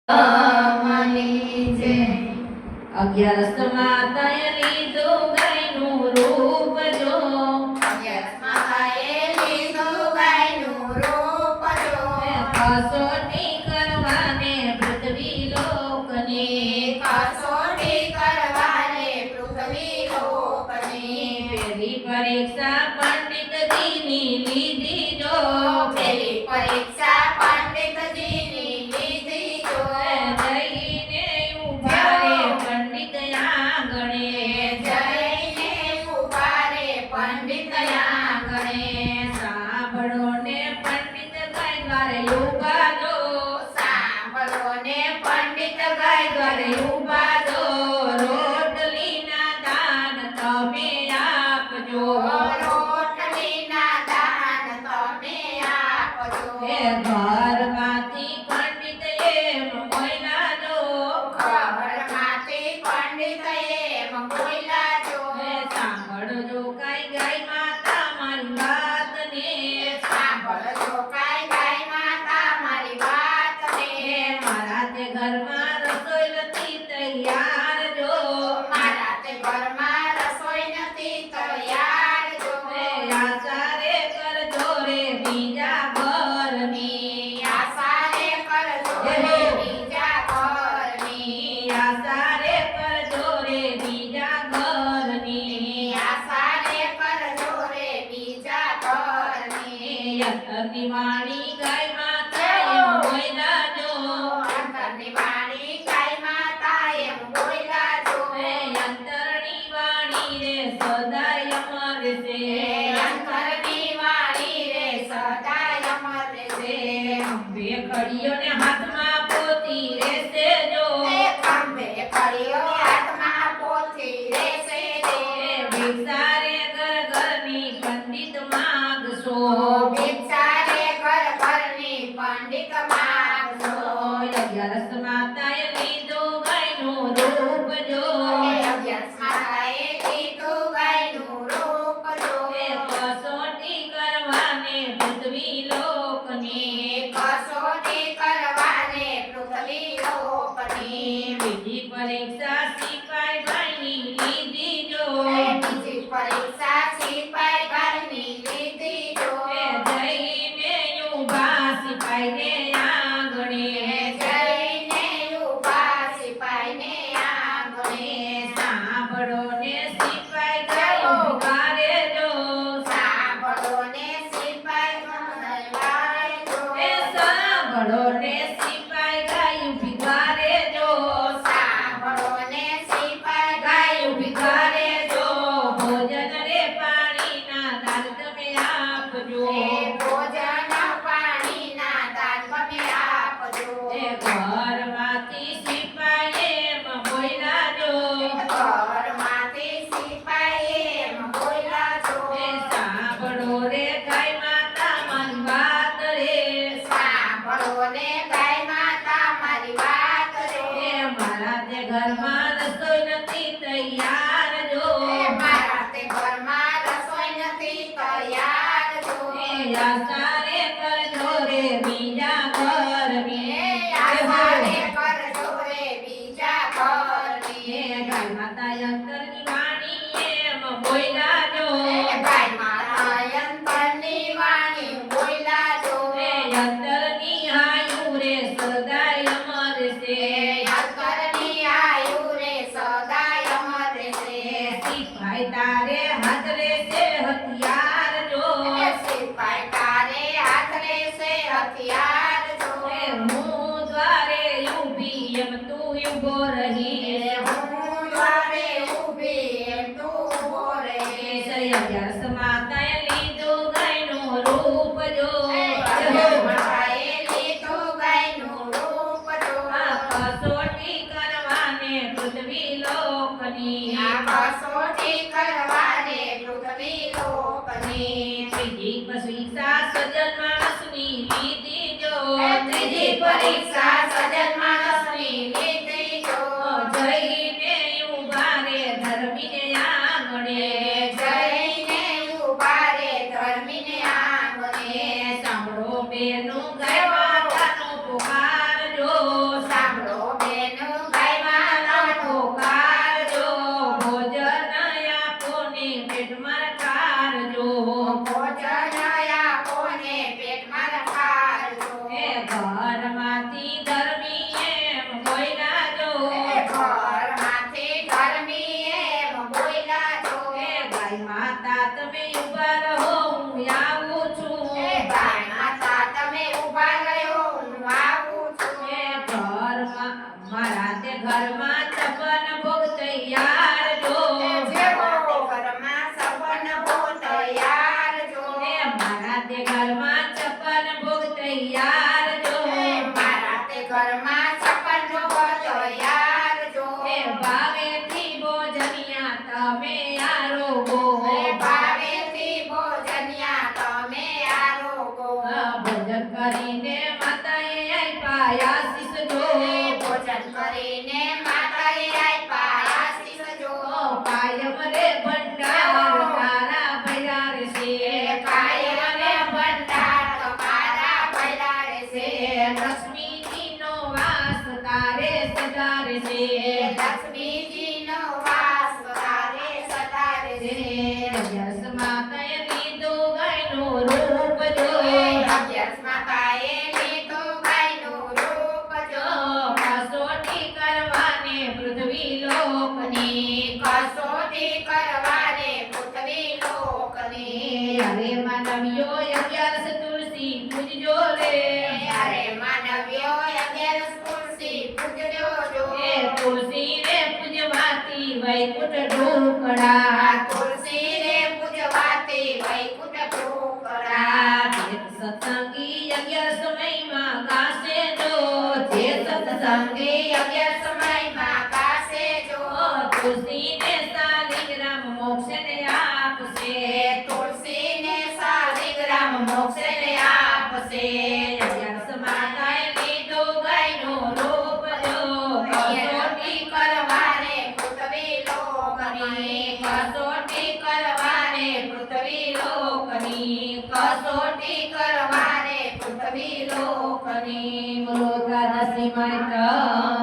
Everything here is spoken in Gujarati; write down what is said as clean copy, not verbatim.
માની છે 11 માતાએ લીધું ગાયનું રૂપ જો 11 માતાએ લીધું ગાયનું રૂપ જો કસોટી કરવાને પૃથ્વી લોકની કસોટી કરવાને પૃથ્વી લોકની પેલી પરીક્ષા પંડિતજીની લીધી જો પેલી પરીક્ષા પંડિતજીની લીધી જો જઈને ઉભા રે પંડિત આંગણે જઈને ઉભા રે પંડિત આંગણે સાંભળો ને પંડિત ગાય દ્વારે ઉભા જો સાંભળો ને પંડિત ગાય દ્વારે ઉભા જો રોટલીના દાન તમે આપજો રોટલીના દાન તમે આપજો ઘરમાંથી પંડિત એમ બોલ્યા જો ઘરમાંથી પંડિત એમ બોલ્યા જો સાંભળજો કાંઈ ગાય માતા મારી વાતને સાંભળજો કાંઈ ગાય માતા મારી વાતને મારા તે ઘરમાં રસોઈ નથી તૈયાર જો મારા તે ઘરમાં રસોઈ નથી તૈયાર જો આશા રે કરજો રે બીજા ઘરની આશા રે કરજો રે બીજા ઘરની આશા રે કરજો રે બીજા ઘરની આશા રે કરજો રે બીજા ઘરની અંતરની વાણી ગાય માતા એમ બોલ્યા જો અંતરની વાણી ગાય માતા એમ બોલ્યા જો અંતરની વાણી રે સદાય અમર છે અંતરની વાણી રે સદાય અમર રહેશે બે કડીઓને હાથમાં પોતી રહેશે જો એ ખંભે કળીઓ હાથમાં પોથી રહેશે રે ભિક્ષા રે ઘર ઘરની પંડિત માગશો ભિક્ષા રે ઘર ઘરની પંડિત માગશો 11 માતાએ લીધું ગાયનું રૂપ જો 11 માતાએ લીધું ગાયનું રૂપ જો કસોટી કરવાને પૃથ્વી લોકની કસોટી કરવાને પૃથ્વી લોકની બીજી પરીક્ષા સિપાઈ ભાઈની લીધી જો બીજી પરીક્ષા સિપાઈ ઘરની લીધી જો જઈને ઉભા સિપાઈને આંગણે જઈને ઉભા સિપાઈને આંગણે સાંભળો ને સિપાઈ ગાય ઉભા રહેજો સાંભળો ને સિપાઈ ઘરવાળે જો સાંભળો ને સિપાઈ ગાય ઉભા રહેજો સાંભળો ને સિપાઈ ગાય ઉભા રહેજો ભોજન રે પાણીના દાન તમે આપજો ભોજન પાણીના દાન તમે આપજો ઘરમાંથી સિપાઈ એમ બોલ્યા જો ઘરમાંથી સિપાઈ એમ બોલ્યા જો સાંભળો રે ગાય માતા મારી વાત રે સાંભળો ને ગાય માતા મારી વાત રે મારા તે ઘરમાં રસોઈ નથી તૈયાર જો મારા તે ઘરમાં રસોઈ નથી તૈયાર જો આશા રે કરજો રે બીજા ઘરની આશા રે કરજો રે બીજા ઘરની ગાય માતા અંતરની વાણી એમ બોલ્યા જો ગાય માતા અંતરની વાણી બોલ્યા જો અંતરની હાયું રે સદાય અમર છે અંતરની આયુ રે સદાય અમર રહેશે સિપાઈ તારે હાથ રહેશે હથિયાર જો સિપાઈ તારે હાથ રહેશે હથિયાર જો હું દ્વારે ઊભી એમ તું ઊભો રહી હું દ્વારે ઊભી એમ તું ઊભો રહે 11 માતાએ લીધું ગાયનું રૂપ જો માતાએ લીધું ગાયનું રૂપ જો કસોટી કરવાને પૃથ્વી લોકની આ કસોટી કરવાને પૃથ્વી લોકની ત્રીજી પરીક્ષા સજ્જન માણસની લીધી જો ત્રીજી પરીક્ષા સજ્જન માણસની લીધી જો જઈને ઉભા રે ધર્મીને આંગણે જઈને ઉભા રે ધર્મીને આંગણે સાંભળો બેનું ગાય માતાનો પુકાર જો સાંભળો ઘરમાં છપ્પન ભોગ તૈયાર જો જેવો ઘરમાં સપન ભોગ તૈયાર જો મારા તે ઘરમાં છપ્પન ભોગ તૈયાર જો મારા તે ઘરમાં સપન ભોગ તૈયાર જો ભાવેથી ભોજનિયા તમે આરોગો ભાવેથી ભોજનિયા તમે આરોગો ભોજન કરીને માતાએ આપ્યા આશીષ જો ભોજન કરીને માતાએ આપ્યા આશીષ જો કાયમ રે ભંડાર તારા ભૈયા રે છે કાયમ રે ભંડાર તમારા ભૈયા રહેશે. લક્ષ્મીજીનો વાસ તારે સદા રે છે લક્ષ્મીજીનો વાસ તારે સદા રહેશે. અભ્યાસ માતાએ લીધું ગાયનું રૂપ જો અભ્યાસ માતાએ લીધું ગાયનું રૂપ જો. કસોટી કરવાને પૃથ્વી લોકની કસોટી કરવાને પૃથ્વી લોકની. અરે માનવીઓ અગિયારસ તુલસી પૂજજો રે અરે માનવ્યો અગિયારસ તુલસી પૂજજો જો. તુલસી રે પૂજવાથી વૈકુંઠ ઢોકળા તુલસી રે પૂજવાથી વૈકુંઠ ઢોકળા. સત્સંગી અગિયાર સમયમાં ગાશે જો જે સત્સંગી સત્સંગી અગિયાર સમયમાં ગાશે જો. તુલસીને શાલિગ્રામ મોક્ષને આપશે તુલસીને શાલિગ્રામ મોક્ષને આપશે. અગિયારસ માતાએ લીધું ગાયનું રૂપ જો કસોટી કરવાને પૃથ્વી લોકની. કસોટી કરવાને પૃથ્વી લોકની. કસોટી કરવાને પૃથ્વી લોકની. બોલો દાદાશ્રી માતા